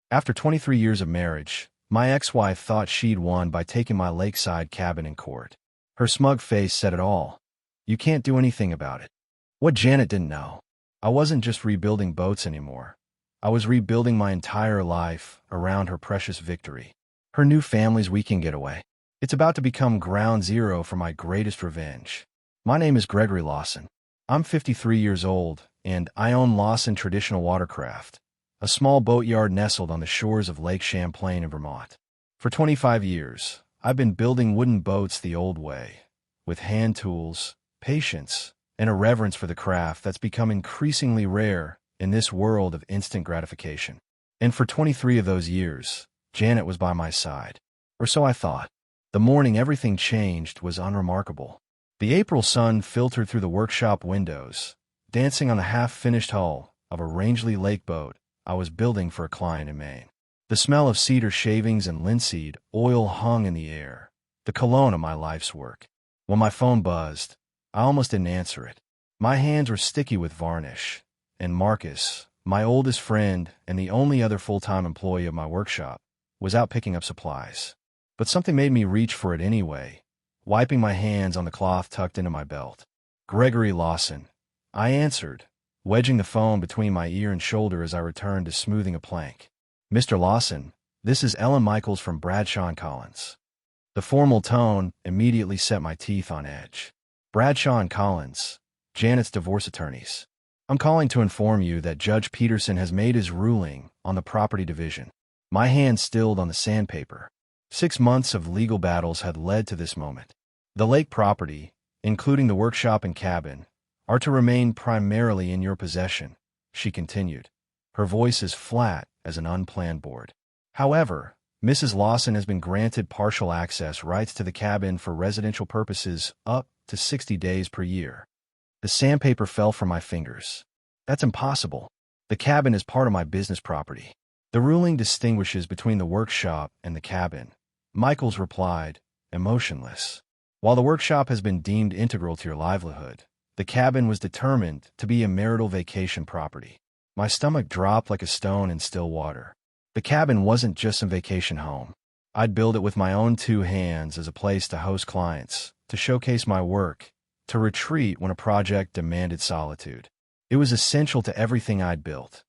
After 23 years of marriage, my ex-wife thought she'd won by taking my lakeside cabin in court. Her smug face said it all. You can't do anything about it. What Janet didn't know, I wasn't just rebuilding boats anymore. I was rebuilding my entire life around her precious victory. Her new family's weekend getaway. It's about to become ground zero for my greatest revenge. My name is Gregory Lawson. I'm 53 years old, and I own Lawson Traditional Watercraft, a small boatyard nestled on the shores of Lake Champlain in Vermont. For 25 years, I've been building wooden boats the old way, with hand tools, patience, and a reverence for the craft that's become increasingly rare in this world of instant gratification. And for 23 of those years, Janet was by my side. Or so I thought. The morning everything changed was unremarkable. The April sun filtered through the workshop windows, dancing on the half-finished hull of a Rangeley Lake boat I was building for a client in Maine. The smell of cedar shavings and linseed oil hung in the air, the cologne of my life's work. When my phone buzzed, I almost didn't answer it. My hands were sticky with varnish, and Marcus, my oldest friend and the only other full-time employee of my workshop, was out picking up supplies. But something made me reach for it anyway, wiping my hands on the cloth tucked into my belt. Gregory Lawson, I answered, wedging the phone between my ear and shoulder as I returned to smoothing a plank. Mr. Lawson, this is Ellen Michaels from Bradshaw & Collins. The formal tone immediately set my teeth on edge. Bradshaw & Collins, Janet's divorce attorneys. I'm calling to inform you that Judge Peterson has made his ruling on the property division. My hand stilled on the sandpaper. 6 months of legal battles had led to this moment. The lake property, including the workshop and cabin, are to remain primarily in your possession, she continued, her voice as flat as an unplanned board. However, Mrs. Lawson has been granted partial access rights to the cabin for residential purposes up to 60 days per year. The sandpaper fell from my fingers. That's impossible. The cabin is part of my business property. The ruling distinguishes between the workshop and the cabin, Michaels replied, emotionless. While the workshop has been deemed integral to your livelihood, the cabin was determined to be a marital vacation property. My stomach dropped like a stone in still water. The cabin wasn't just some vacation home. I'd build it with my own 2 hands as a place to host clients, to showcase my work, to retreat when a project demanded solitude. It was essential to everything I'd built.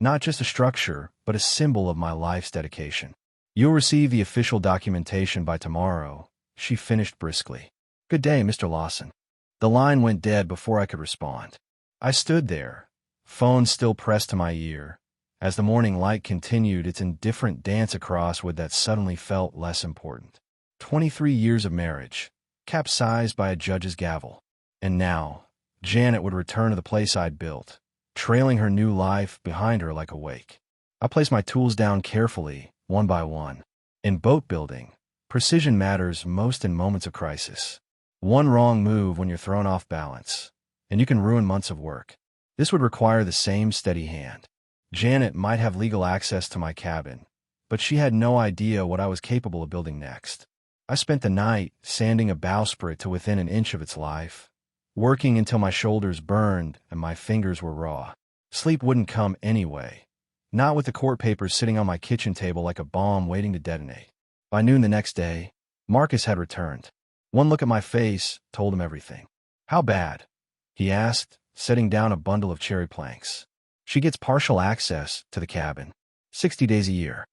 Not just a structure, but a symbol of my life's dedication. You'll receive the official documentation by tomorrow, she finished briskly. Good day, Mr. Lawson. The line went dead before I could respond. I stood there, phone still pressed to my ear, as the morning light continued its indifferent dance across what that suddenly felt less important. 23 years of marriage, capsized by a judge's gavel. And now, Janet would return to the place I'd built, trailing her new life behind her like a wake. I placed my tools down carefully, one by one. In boat building, precision matters most in moments of crisis. One wrong move when you're thrown off balance, and you can ruin months of work. This would require the same steady hand. Janet might have legal access to my cabin, but she had no idea what I was capable of building next. I spent the night sanding a bowsprit to within an inch of its life, working until my shoulders burned and my fingers were raw. Sleep wouldn't come anyway, not with the court papers sitting on my kitchen table like a bomb waiting to detonate. By noon the next day, Marcus had returned. One look at my face told him everything. How bad? He asked, setting down a bundle of cherry planks. She gets partial access to the cabin. 60 days a year.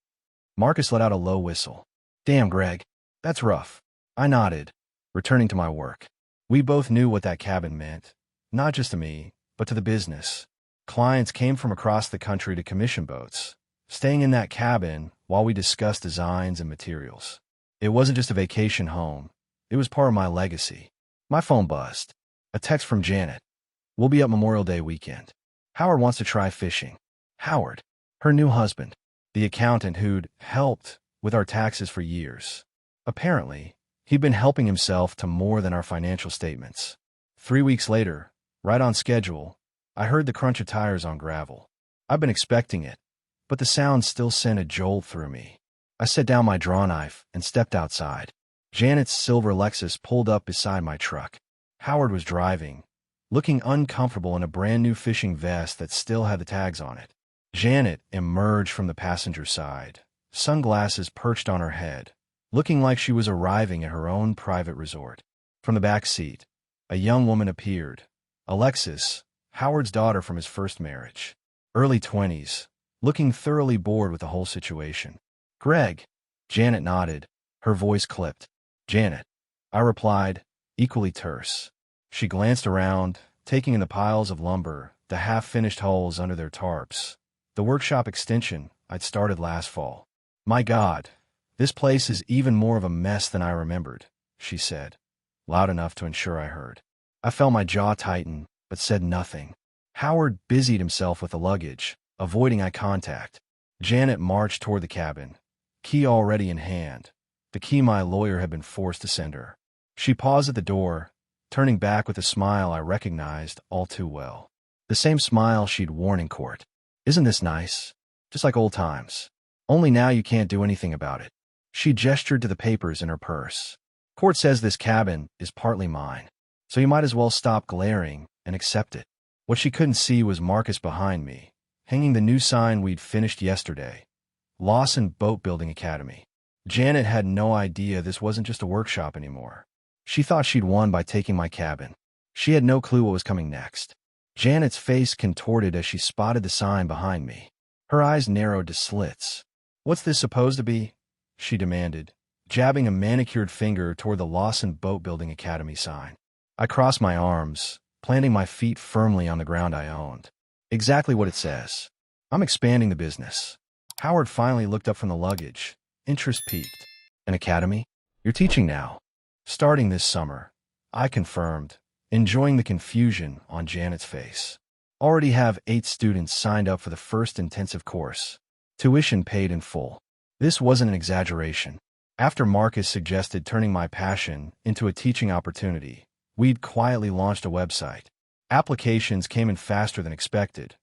Marcus let out a low whistle. Damn, Greg. That's rough. I nodded, returning to my work. We both knew what that cabin meant, not just to me, but to the business. Clients came from across the country to commission boats, staying in that cabin while we discussed designs and materials. It wasn't just a vacation home. It was part of my legacy. My phone buzzed. A text from Janet. We'll be up Memorial Day weekend. Howard wants to try fishing. Howard, her new husband, the accountant who'd helped with our taxes for years. Apparently, he'd been helping himself to more than our financial statements. 3 weeks later, right on schedule, I heard the crunch of tires on gravel. I'd been expecting it, but the sound still sent a jolt through me. I set down my draw knife and stepped outside. Janet's silver Lexus pulled up beside my truck. Howard was driving, looking uncomfortable in a brand-new fishing vest that still had the tags on it. Janet emerged from the passenger side, sunglasses perched on her head, looking like she was arriving at her own private resort. From the back seat, a young woman appeared. Alexis, Howard's daughter from his first marriage. Early 20s, looking thoroughly bored with the whole situation. Greg. Janet nodded, her voice clipped. Janet. I replied, equally terse. She glanced around, taking in the piles of lumber, the half-finished holes under their tarps. The workshop extension I'd started last fall. My God, this place is even more of a mess than I remembered, she said, loud enough to ensure I heard. I felt my jaw tighten, but said nothing. Howard busied himself with the luggage, avoiding eye contact. Janet marched toward the cabin, key already in hand, the key my lawyer had been forced to send her. She paused at the door, turning back with a smile I recognized all too well. The same smile she'd worn in court. Isn't this nice? Just like old times. Only now you can't do anything about it. She gestured to the papers in her purse. Court says this cabin is partly mine, so you might as well stop glaring and accept it. What she couldn't see was Marcus behind me, hanging the new sign we'd finished yesterday. Lawson Boat Building Academy. Janet had no idea this wasn't just a workshop anymore. She thought she'd won by taking my cabin. She had no clue what was coming next. Janet's face contorted as she spotted the sign behind me. Her eyes narrowed to slits. What's this supposed to be? She demanded, jabbing a manicured finger toward the Lawson Boat Building Academy sign. I crossed my arms, planting my feet firmly on the ground I owned. Exactly what it says. I'm expanding the business. Howard finally looked up from the luggage, interest peaked. An academy? You're teaching now. Starting this summer, I confirmed, enjoying the confusion on Janet's face. Already have 8 students signed up for the first intensive course. Tuition paid in full. This wasn't an exaggeration. After Marcus suggested turning my passion into a teaching opportunity, we'd quietly launched a website. Applications came in faster than expected.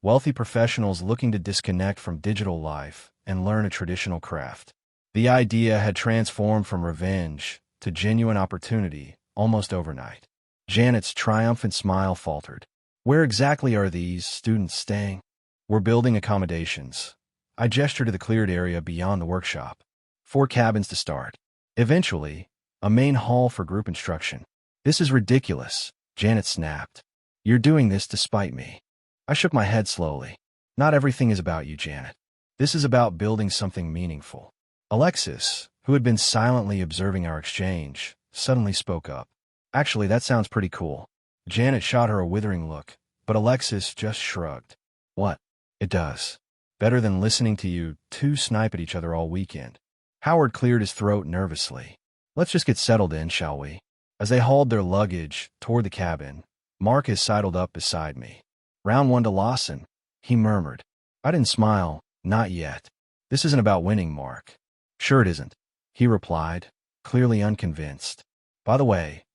Wealthy professionals looking to disconnect from digital life and learn a traditional craft. The idea had transformed from revenge to genuine opportunity almost overnight. Janet's triumphant smile faltered. Where exactly are these students staying? We're building accommodations. I gestured to the cleared area beyond the workshop. 4 cabins to start. Eventually, a main hall for group instruction. This is ridiculous, Janet snapped. You're doing this to spite me. I shook my head slowly. Not everything is about you, Janet. This is about building something meaningful. Alexis, who had been silently observing our exchange, suddenly spoke up. Actually, that sounds pretty cool. Janet shot her a withering look, but Alexis just shrugged. What? It does. Better than listening to you two snipe at each other all weekend. Howard cleared his throat nervously. Let's just get settled in, shall we? As they hauled their luggage toward the cabin, Marcus sidled up beside me. Round 1 to Lawson, he murmured. I didn't smile. Not yet. This isn't about winning, Mark. Sure it isn't, he replied, clearly unconvinced. By the way,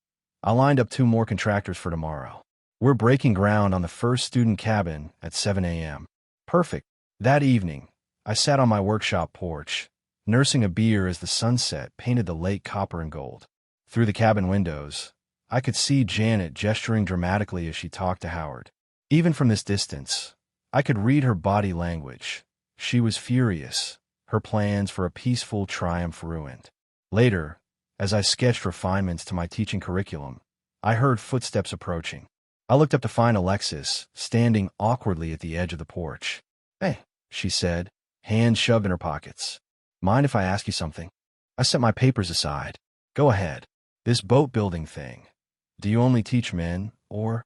I lined up 2 more contractors for tomorrow. We're breaking ground on the first student cabin at 7 a.m. Perfect. That evening, I sat on my workshop porch, nursing a beer as the sunset painted the lake copper and gold. Through the cabin windows, I could see Janet gesturing dramatically as she talked to Howard. Even from this distance, I could read her body language. She was furious, her plans for a peaceful triumph ruined. Later, as I sketched refinements to my teaching curriculum, I heard footsteps approaching. I looked up to find Alexis standing awkwardly at the edge of the porch. Hey, she said, hands shoved in her pockets. Mind if I ask you something? I set my papers aside. Go ahead. This boat building thing. Do you only teach men, or?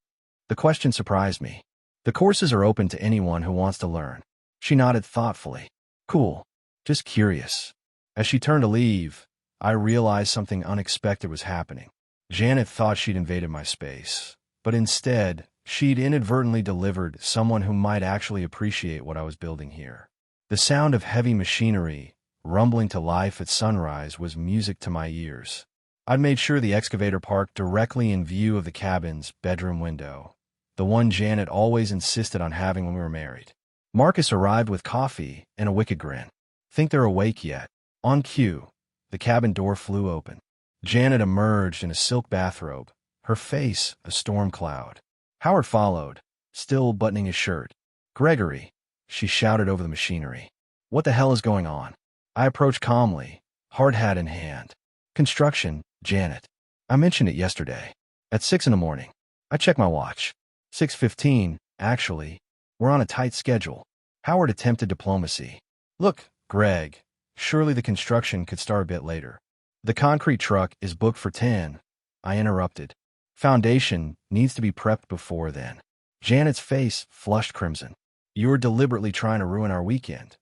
The question surprised me. The courses are open to anyone who wants to learn. She nodded thoughtfully. Cool. Just curious. As she turned to leave, I realized something unexpected was happening. Janet thought she'd invaded my space, but instead, she'd inadvertently delivered someone who might actually appreciate what I was building here. The sound of heavy machinery, rumbling to life at sunrise, was music to my ears. I'd made sure the excavator parked directly in view of the cabin's bedroom window, the one Janet always insisted on having when we were married. Marcus arrived with coffee and a wicked grin. Think they're awake yet? On cue, the cabin door flew open. Janet emerged in a silk bathrobe, her face a storm cloud. Howard followed, still buttoning his shirt. Gregory, she shouted over the machinery. What the hell is going on? I approached calmly, hard hat in hand. Construction, Janet. I mentioned it yesterday. At 6 in the morning. I checked my watch. 6:15, actually. We're on a tight schedule. Howard attempted diplomacy. Look, Greg, surely the construction could start a bit later. The concrete truck is booked for 10. I interrupted. Foundation needs to be prepped before then. Janet's face flushed crimson. You're deliberately trying to ruin our weekend.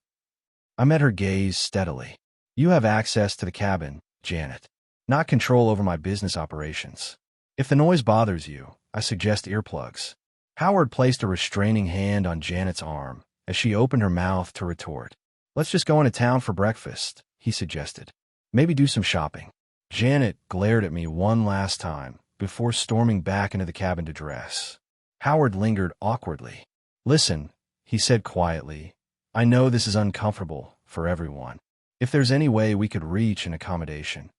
I met her gaze steadily. You have access to the cabin, Janet, not control over my business operations. If the noise bothers you, I suggest earplugs. Howard placed a restraining hand on Janet's arm as she opened her mouth to retort. Let's just go into town for breakfast, he suggested. Maybe do some shopping. Janet glared at me one last time before storming back into the cabin to dress. Howard lingered awkwardly. Listen, he said quietly, I know this is uncomfortable for everyone. If there's any way we could reach an accommodation.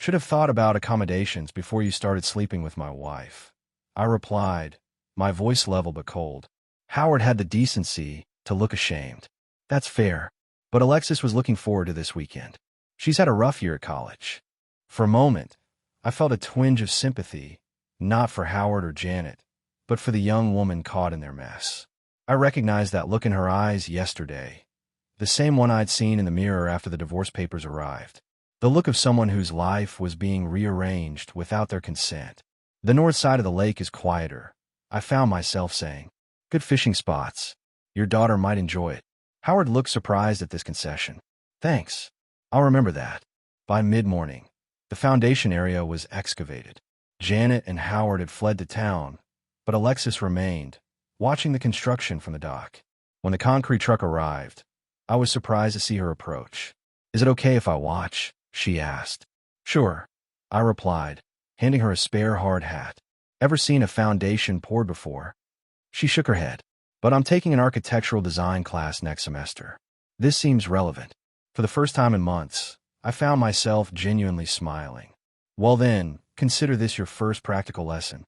Should have thought about accommodations before you started sleeping with my wife. I replied, my voice level but cold. Howard had the decency to look ashamed. That's fair. But Alexis was looking forward to this weekend. She's had a rough year at college. For a moment, I felt a twinge of sympathy, not for Howard or Janet, but for the young woman caught in their mess. I recognized that look in her eyes yesterday, the same one I'd seen in the mirror after the divorce papers arrived. The look of someone whose life was being rearranged without their consent. The north side of the lake is quieter, I found myself saying. Good fishing spots. Your daughter might enjoy it. Howard looked surprised at this concession. Thanks. I'll remember that. By mid-morning, the foundation area was excavated. Janet and Howard had fled to town, but Alexis remained, watching the construction from the dock. When the concrete truck arrived, I was surprised to see her approach. Is it okay if I watch? She asked. Sure, I replied, handing her a spare hard hat. Ever seen a foundation poured before? She shook her head. But I'm taking an architectural design class next semester. This seems relevant. For the first time in months, I found myself genuinely smiling. Well then, consider this your first practical lesson.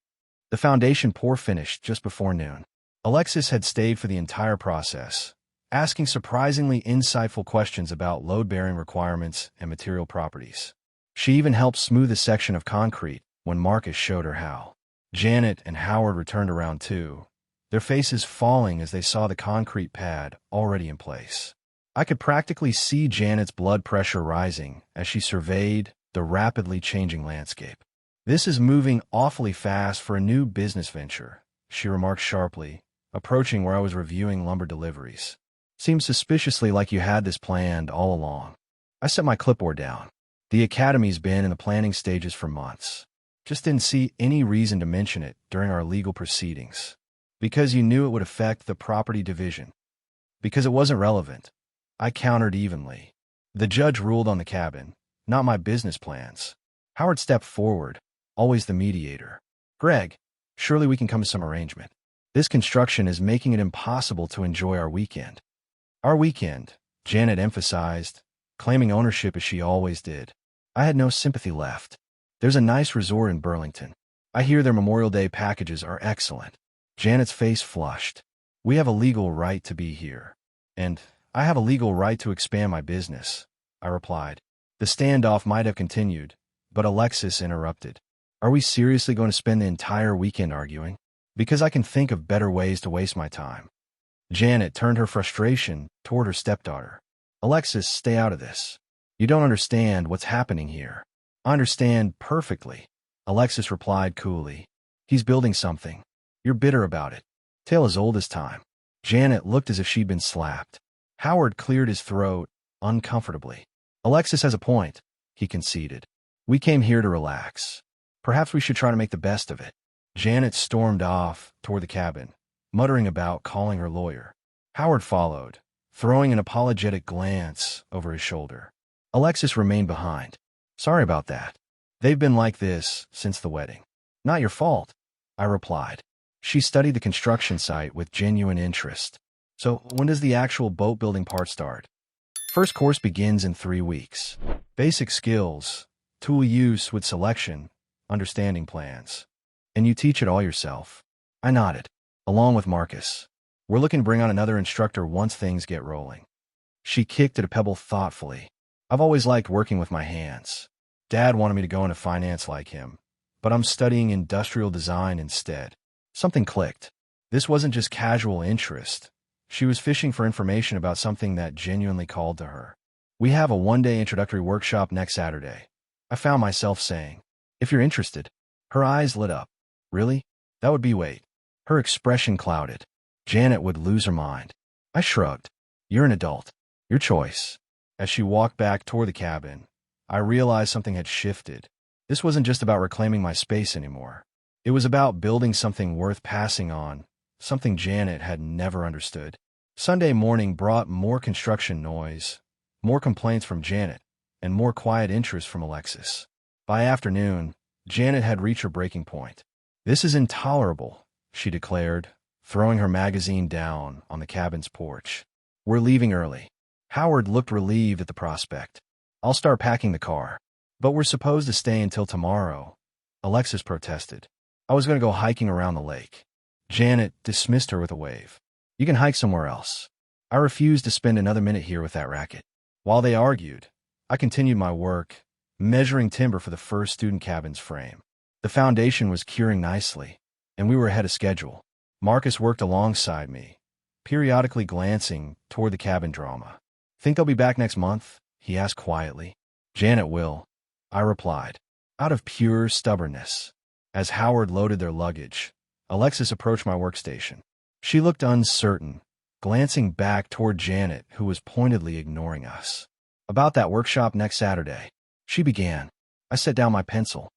The foundation pour finished just before noon. Alexis had stayed for the entire process, asking surprisingly insightful questions about load-bearing requirements and material properties. She even helped smooth a section of concrete when Marcus showed her how. Janet and Howard returned around too, their faces falling as they saw the concrete pad already in place. I could practically see Janet's blood pressure rising as she surveyed the rapidly changing landscape. This is moving awfully fast for a new business venture, she remarked sharply, approaching where I was reviewing lumber deliveries. Seems suspiciously like you had this planned all along. I set my clipboard down. The academy's been in the planning stages for months. Just didn't see any reason to mention it during our legal proceedings. Because you knew it would affect the property division. Because it wasn't relevant. I countered evenly. The judge ruled on the cabin, not my business plans. Howard stepped forward, always the mediator. Greg, surely we can come to some arrangement. This construction is making it impossible to enjoy our weekend. Our weekend, Janet emphasized, claiming ownership as she always did. I had no sympathy left. There's a nice resort in Burlington. I hear their Memorial Day packages are excellent. Janet's face flushed. We have a legal right to be here. And I have a legal right to expand my business, I replied. The standoff might have continued, but Alexis interrupted. Are we seriously going to spend the entire weekend arguing? Because I can think of better ways to waste my time. Janet turned her frustration toward her stepdaughter. Alexis, stay out of this. You don't understand what's happening here. I understand perfectly, Alexis replied coolly. He's building something. You're bitter about it. Tale as old as time. Janet looked as if she'd been slapped. Howard cleared his throat uncomfortably. Alexis has a point, he conceded. We came here to relax. Perhaps we should try to make the best of it. Janet stormed off toward the cabin, muttering about calling her lawyer. Howard followed, throwing an apologetic glance over his shoulder. Alexis remained behind. Sorry about that. They've been like this since the wedding. Not your fault, I replied. She studied the construction site with genuine interest. So when does the actual boat building part start? First course begins in 3 weeks. Basic skills, tool use with selection, understanding plans. And you teach it all yourself. I nodded, along with Marcus. We're looking to bring on another instructor once things get rolling. She kicked at a pebble thoughtfully. I've always liked working with my hands. Dad wanted me to go into finance like him, but I'm studying industrial design instead. Something clicked. This wasn't just casual interest. She was fishing for information about something that genuinely called to her. We have a one-day introductory workshop next Saturday. I found myself saying, if you're interested. Her eyes lit up. Really? That would be wait. Her expression clouded. Janet would lose her mind. I shrugged. You're an adult. Your choice. As she walked back toward the cabin, I realized something had shifted. This wasn't just about reclaiming my space anymore. It was about building something worth passing on, something Janet had never understood. Sunday morning brought more construction noise, more complaints from Janet, and more quiet interest from Alexis. By afternoon, Janet had reached her breaking point. This is intolerable, she declared, throwing her magazine down on the cabin's porch. We're leaving early. Howard looked relieved at the prospect. I'll start packing the car. But we're supposed to stay until tomorrow, Alexis protested. I was going to go hiking around the lake. Janet dismissed her with a wave. You can hike somewhere else. I refused to spend another minute here with that racket. While they argued, I continued my work, measuring timber for the first student cabin's frame. The foundation was curing nicely, and we were ahead of schedule. Marcus worked alongside me, periodically glancing toward the cabin drama. Think they'll be back next month? He asked quietly. Janet will, I replied, out of pure stubbornness. As Howard loaded their luggage, Alexis approached my workstation. She looked uncertain, glancing back toward Janet, who was pointedly ignoring us. About that workshop next Saturday, she began. I set down my pencil.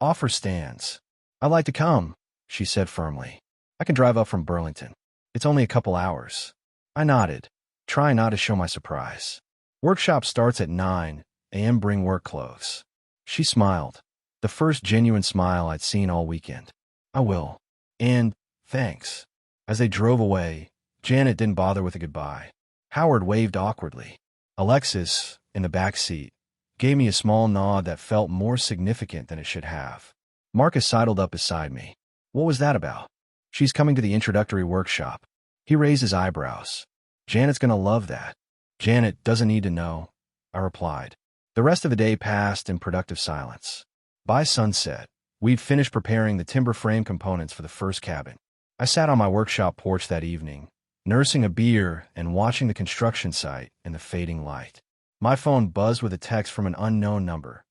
Offer stands. I'd like to come, she said firmly. I can drive up from Burlington. It's only a couple hours. I nodded, trying not to show my surprise. Workshop starts at 9 a.m. Bring work clothes. She smiled, the first genuine smile I'd seen all weekend. I will. And thanks. As they drove away, Janet didn't bother with a goodbye. Howard waved awkwardly. Alexis, in the back seat, gave me a small nod that felt more significant than it should have. Marcus sidled up beside me. What was that about? She's coming to the introductory workshop. He raised his eyebrows. Janet's gonna love that. Janet doesn't need to know, I replied. The rest of the day passed in productive silence. By sunset, we'd finished preparing the timber frame components for the first cabin. I sat on my workshop porch that evening, nursing a beer and watching the construction site in the fading light. My phone buzzed with a text from an unknown number.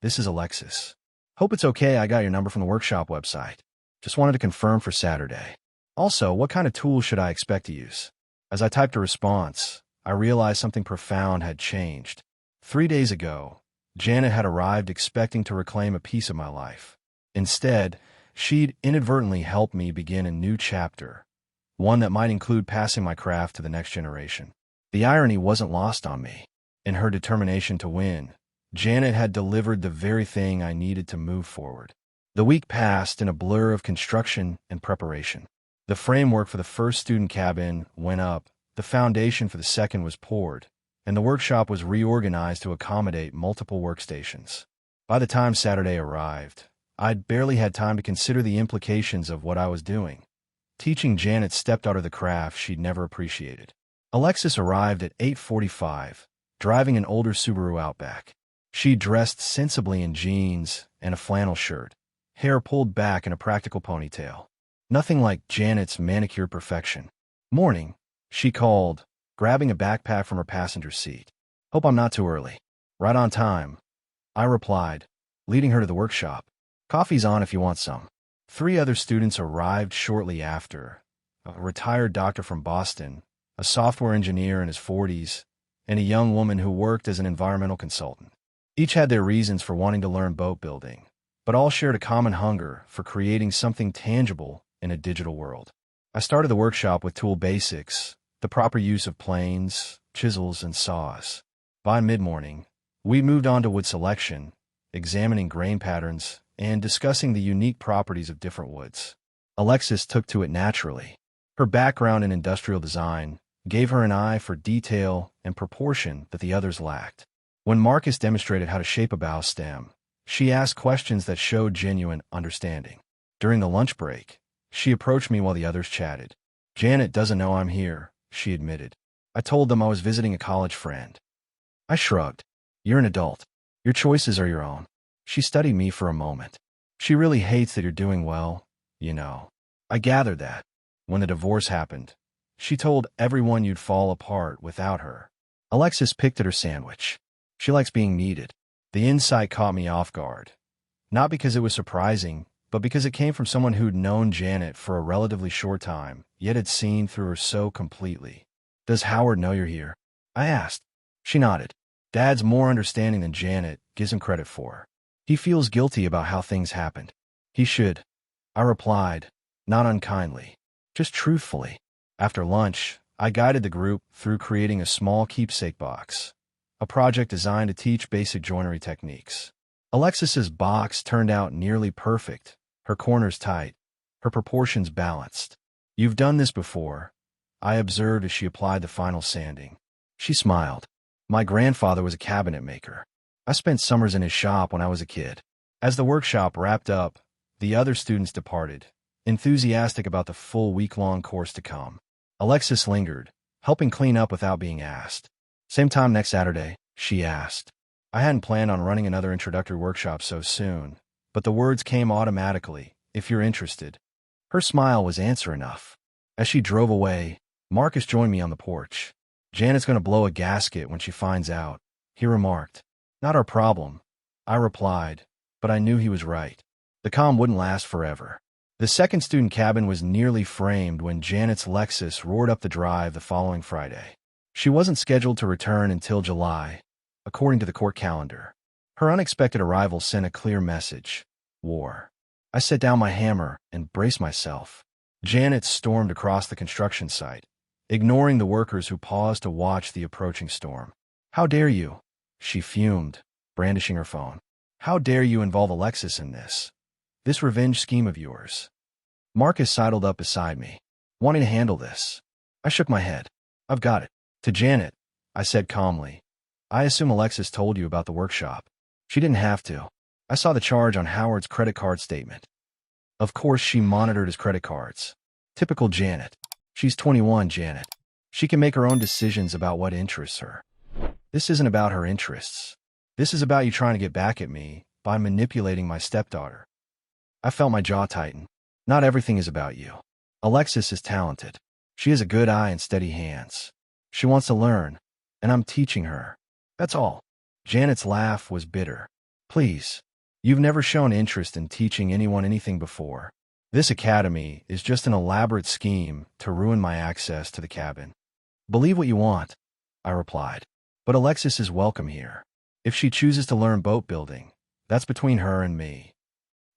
This is Alexis. Hope it's okay I got your number from the workshop website. Just wanted to confirm for Saturday. Also, what kind of tools should I expect to use? As I typed a response, I realized something profound had changed. 3 days ago, Janet had arrived expecting to reclaim a piece of my life. Instead, she'd inadvertently helped me begin a new chapter, one that might include passing my craft to the next generation. The irony wasn't lost on me. In her determination to win, Janet had delivered the very thing I needed to move forward. The week passed in a blur of construction and preparation. The framework for the first student cabin went up, the foundation for the second was poured, and the workshop was reorganized to accommodate multiple workstations. By the time Saturday arrived, I'd barely had time to consider the implications of what I was doing, teaching Janet's stepdaughter the craft she'd never appreciated. Alexis arrived at 8:45, driving an older Subaru Outback. She dressed sensibly in jeans and a flannel shirt, hair pulled back in a practical ponytail. Nothing like Janet's manicured perfection. Morning, she called, grabbing a backpack from her passenger seat. Hope I'm not too early. Right on time, I replied, leading her to the workshop. Coffee's on if you want some. 3 other students arrived shortly after. A retired doctor from Boston, a software engineer in his 40s, and a young woman who worked as an environmental consultant. Each had their reasons for wanting to learn boat building, but all shared a common hunger for creating something tangible in a digital world. I started the workshop with tool basics, the proper use of planes, chisels, and saws. By mid-morning, we moved on to wood selection, examining grain patterns, and discussing the unique properties of different woods. Alexis took to it naturally. Her background in industrial design gave her an eye for detail and proportion that the others lacked. When Marcus demonstrated how to shape a bow stem, she asked questions that showed genuine understanding. During the lunch break, she approached me while the others chatted. Janet doesn't know I'm here, she admitted. I told them I was visiting a college friend. I shrugged. You're an adult. Your choices are your own. She studied me for a moment. She really hates that you're doing well, you know. I gathered that. When the divorce happened, she told everyone you'd fall apart without her. Alexis picked at her sandwich. She likes being needed. The insight caught me off guard. Not because it was surprising, but because it came from someone who'd known Janet for a relatively short time, yet had seen through her so completely. Does Howard know you're here? I asked. She nodded. Dad's more understanding than Janet gives him credit for. He feels guilty about how things happened. He should. I replied, not unkindly, just truthfully. After lunch, I guided the group through creating a small keepsake box, a project designed to teach basic joinery techniques. Alexis's box turned out nearly perfect, her corners tight, her proportions balanced. You've done this before, I observed as she applied the final sanding. She smiled. My grandfather was a cabinet maker. I spent summers in his shop when I was a kid. As the workshop wrapped up, the other students departed, enthusiastic about the full week-long course to come. Alexis lingered, helping clean up without being asked. Same time next Saturday, she asked. I hadn't planned on running another introductory workshop so soon, but the words came automatically, if you're interested. Her smile was answer enough. As she drove away, Marcus joined me on the porch. Janet's going to blow a gasket when she finds out, he remarked. Not our problem, I replied, but I knew he was right. The calm wouldn't last forever. The second student cabin was nearly framed when Janet's Lexus roared up the drive the following Friday. She wasn't scheduled to return until July, according to the court calendar. Her unexpected arrival sent a clear message. War. I set down my hammer and braced myself. Janet stormed across the construction site, ignoring the workers who paused to watch the approaching storm. How dare you? She fumed, brandishing her phone. How dare you involve Alexis in this? This revenge scheme of yours. Marcus sidled up beside me, wanting to handle this. I shook my head. I've got it. To Janet, I said calmly. I assume Alexis told you about the workshop. She didn't have to. I saw the charge on Howard's credit card statement. Of course she monitored his credit cards. Typical Janet. She's 21, Janet. She can make her own decisions about what interests her. This isn't about her interests. This is about you trying to get back at me by manipulating my stepdaughter. I felt my jaw tighten. Not everything is about you. Alexis is talented. She has a good eye and steady hands. She wants to learn, and I'm teaching her. That's all. Janet's laugh was bitter. Please. You've never shown interest in teaching anyone anything before. This academy is just an elaborate scheme to ruin my access to the cabin. Believe what you want, I replied. But Alexis is welcome here. If she chooses to learn boat building, that's between her and me.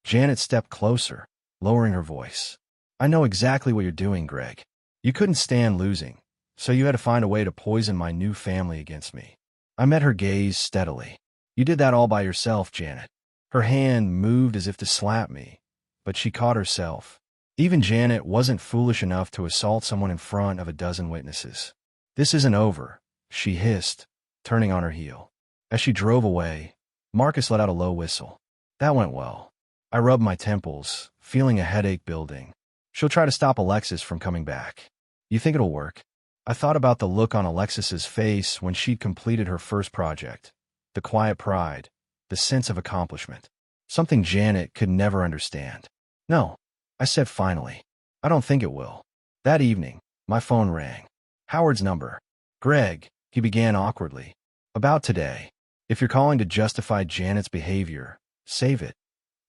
Janet stepped closer, lowering her voice. I know exactly what you're doing, Greg. You couldn't stand losing, so you had to find a way to poison my new family against me. I met her gaze steadily. You did that all by yourself, Janet. Her hand moved as if to slap me, but she caught herself. Even Janet wasn't foolish enough to assault someone in front of a dozen witnesses. This isn't over, she hissed, turning on her heel. As she drove away, Marcus let out a low whistle. That went well. I rubbed my temples, feeling a headache building. She'll try to stop Alexis from coming back. You think it'll work? I thought about the look on Alexis's face when she'd completed her first project. The quiet pride, the sense of accomplishment. Something Janet could never understand. No, I said finally. I don't think it will. That evening, my phone rang. Howard's number. Greg, he began awkwardly. About today. If you're calling to justify Janet's behavior, save it.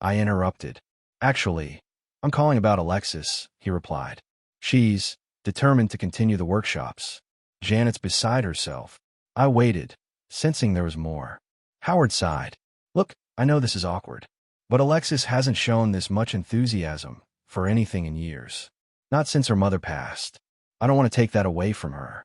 I interrupted. Actually, I'm calling about Alexis, he replied. She's determined to continue the workshops. Janet's beside herself. I waited, sensing there was more. Howard sighed. Look, I know this is awkward, but Alexis hasn't shown this much enthusiasm for anything in years. Not since her mother passed. I don't want to take that away from her.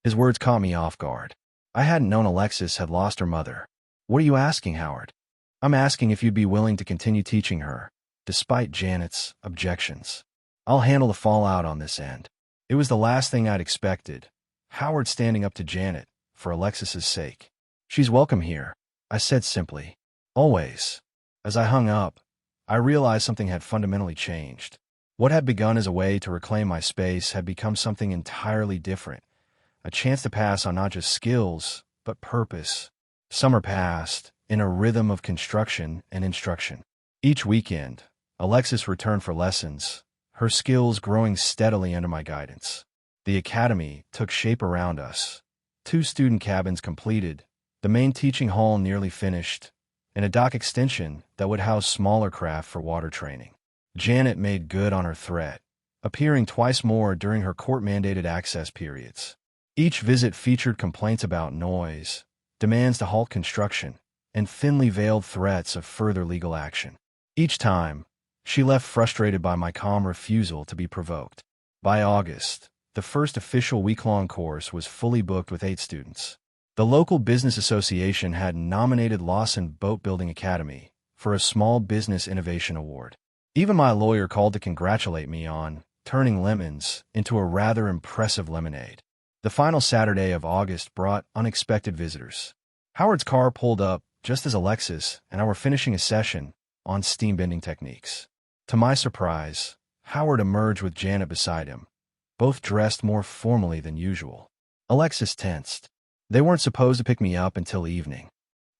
His words caught me off guard. I hadn't known Alexis had lost her mother. What are you asking, Howard? I'm asking if you'd be willing to continue teaching her, despite Janet's objections. I'll handle the fallout on this end. It was the last thing I'd expected. Howard standing up to Janet, for Alexis's sake. She's welcome here, I said simply. Always. As I hung up, I realized something had fundamentally changed. What had begun as a way to reclaim my space had become something entirely different, a chance to pass on not just skills, but purpose. Summer passed, in a rhythm of construction and instruction. Each weekend, Alexis returned for lessons, her skills growing steadily under my guidance. The academy took shape around us. 2 student cabins completed, the main teaching hall nearly finished, and a dock extension that would house smaller craft for water training. Janet made good on her threat, appearing twice more during her court-mandated access periods. Each visit featured complaints about noise, demands to halt construction, and thinly veiled threats of further legal action. Each time, she left frustrated by my calm refusal to be provoked. By August, the first official week-long course was fully booked with 8 students. The local business association had nominated Lawson Boat Building Academy for a Small Business Innovation Award. Even my lawyer called to congratulate me on turning lemons into a rather impressive lemonade. The final Saturday of August brought unexpected visitors. Howard's car pulled up just as Alexis and I were finishing a session on steam bending techniques. To my surprise, Howard emerged with Janet beside him, both dressed more formally than usual. Alexis tensed. They weren't supposed to pick me up until evening.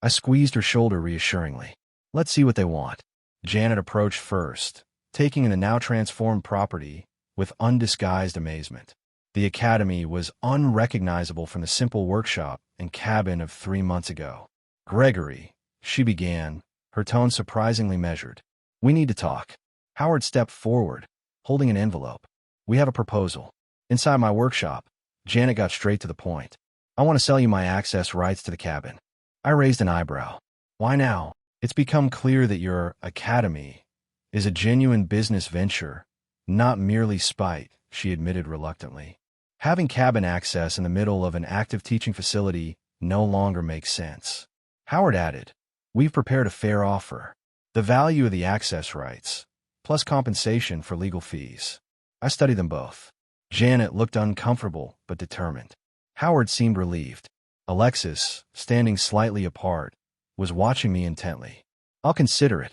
I squeezed her shoulder reassuringly. Let's see what they want. Janet approached first, taking in the now transformed property with undisguised amazement. The academy was unrecognizable from the simple workshop and cabin of 3 months ago. Gregory, she began, her tone surprisingly measured. We need to talk. Howard stepped forward, holding an envelope. We have a proposal. Inside my workshop, Janet got straight to the point. I want to sell you my access rights to the cabin. I raised an eyebrow. Why now? It's become clear that your academy is a genuine business venture, not merely spite, she admitted reluctantly. Having cabin access in the middle of an active teaching facility no longer makes sense. Howard added, we've prepared a fair offer. The value of the access rights, plus compensation for legal fees. I studied them both. Janet looked uncomfortable but determined. Howard seemed relieved. Alexis, standing slightly apart, was watching me intently. I'll consider it,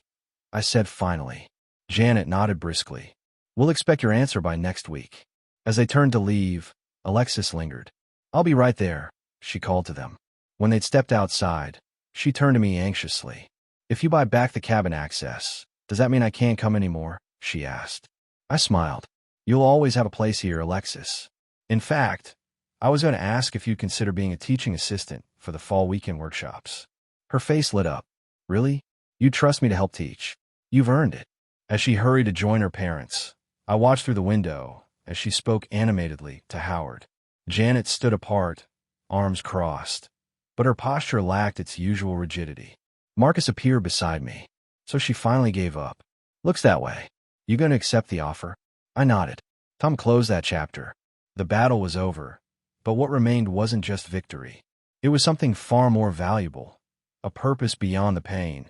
I said finally. Janet nodded briskly. We'll expect your answer by next week. As they turned to leave, Alexis lingered. I'll be right there, she called to them. When they'd stepped outside, she turned to me anxiously. If you buy back the cabin access, does that mean I can't come anymore? She asked. I smiled. You'll always have a place here, Alexis. In fact, I was going to ask if you'd consider being a teaching assistant for the fall weekend workshops. Her face lit up. Really? You trust me to help teach? You've earned it. As she hurried to join her parents, I watched through the window as she spoke animatedly to Howard. Janet stood apart, arms crossed, but her posture lacked its usual rigidity. Marcus appeared beside me, so she finally gave up. Looks that way. You going to accept the offer? I nodded. Tom closed that chapter. The battle was over, but what remained wasn't just victory. It was something far more valuable, a purpose beyond the pain,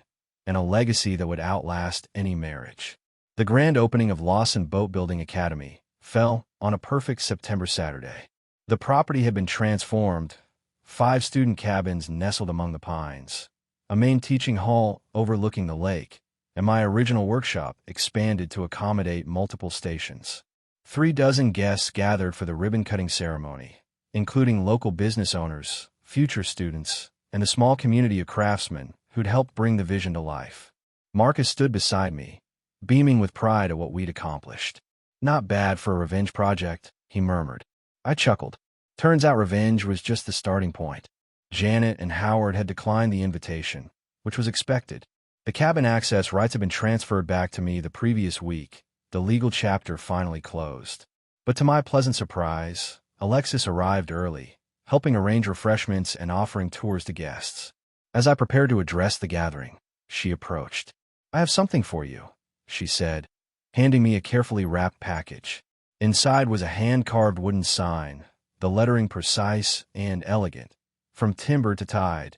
and a legacy that would outlast any marriage. The grand opening of Lawson Boat Building Academy fell on a perfect September Saturday. The property had been transformed, 5 student cabins nestled among the pines, a main teaching hall overlooking the lake, and my original workshop expanded to accommodate multiple stations. 36 guests gathered for the ribbon-cutting ceremony, including local business owners, future students, and the small community of craftsmen who'd helped bring the vision to life. Marcus stood beside me, beaming with pride at what we'd accomplished. Not bad for a revenge project, he murmured. I chuckled. Turns out revenge was just the starting point. Janet and Howard had declined the invitation, which was expected. The cabin access rights had been transferred back to me the previous week. The legal chapter finally closed. But to my pleasant surprise, Alexis arrived early, helping arrange refreshments and offering tours to guests. As I prepared to address the gathering, she approached. I have something for you, she said, handing me a carefully wrapped package. Inside was a hand-carved wooden sign, the lettering precise and elegant, from timber to tide.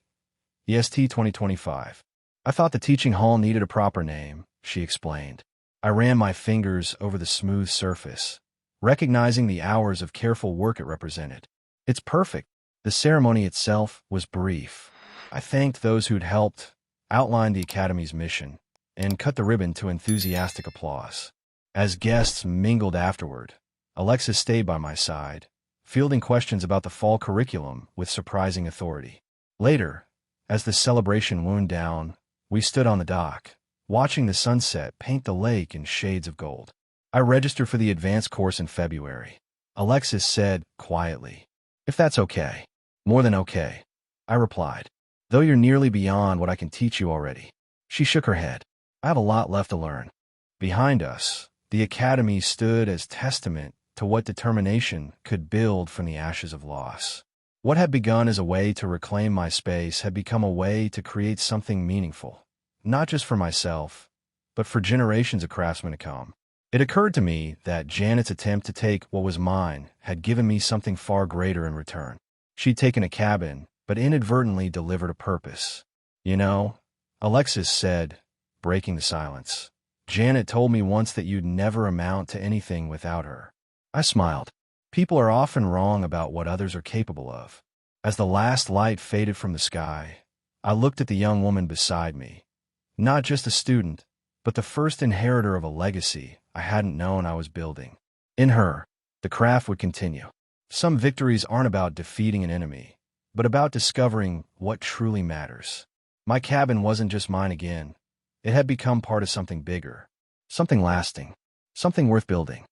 EST 2025. I thought the teaching hall needed a proper name, she explained. I ran my fingers over the smooth surface, recognizing the hours of careful work it represented. It's perfect. The ceremony itself was brief. I thanked those who'd helped, outlined the Academy's mission, and cut the ribbon to enthusiastic applause. As guests mingled afterward, Alexis stayed by my side, fielding questions about the fall curriculum with surprising authority. Later, as the celebration wound down, we stood on the dock, watching the sunset paint the lake in shades of gold. I registered for the advanced course in February. Alexis said, quietly, "If that's okay." "More than okay," I replied, "though you're nearly beyond what I can teach you already." She shook her head. "I have a lot left to learn." Behind us, the academy stood as testament to what determination could build from the ashes of loss. What had begun as a way to reclaim my space had become a way to create something meaningful, not just for myself, but for generations of craftsmen to come. It occurred to me that Janet's attempt to take what was mine had given me something far greater in return. She'd taken a cabin, but inadvertently delivered a purpose. "You know," Alexis said, breaking the silence, "Janet told me once that you'd never amount to anything without her." I smiled. People are often wrong about what others are capable of. As the last light faded from the sky, I looked at the young woman beside me, not just a student, but the first inheritor of a legacy I hadn't known I was building. In her, the craft would continue. Some victories aren't about defeating an enemy, but about discovering what truly matters. My cabin wasn't just mine again. It had become part of something bigger, something lasting, something worth building.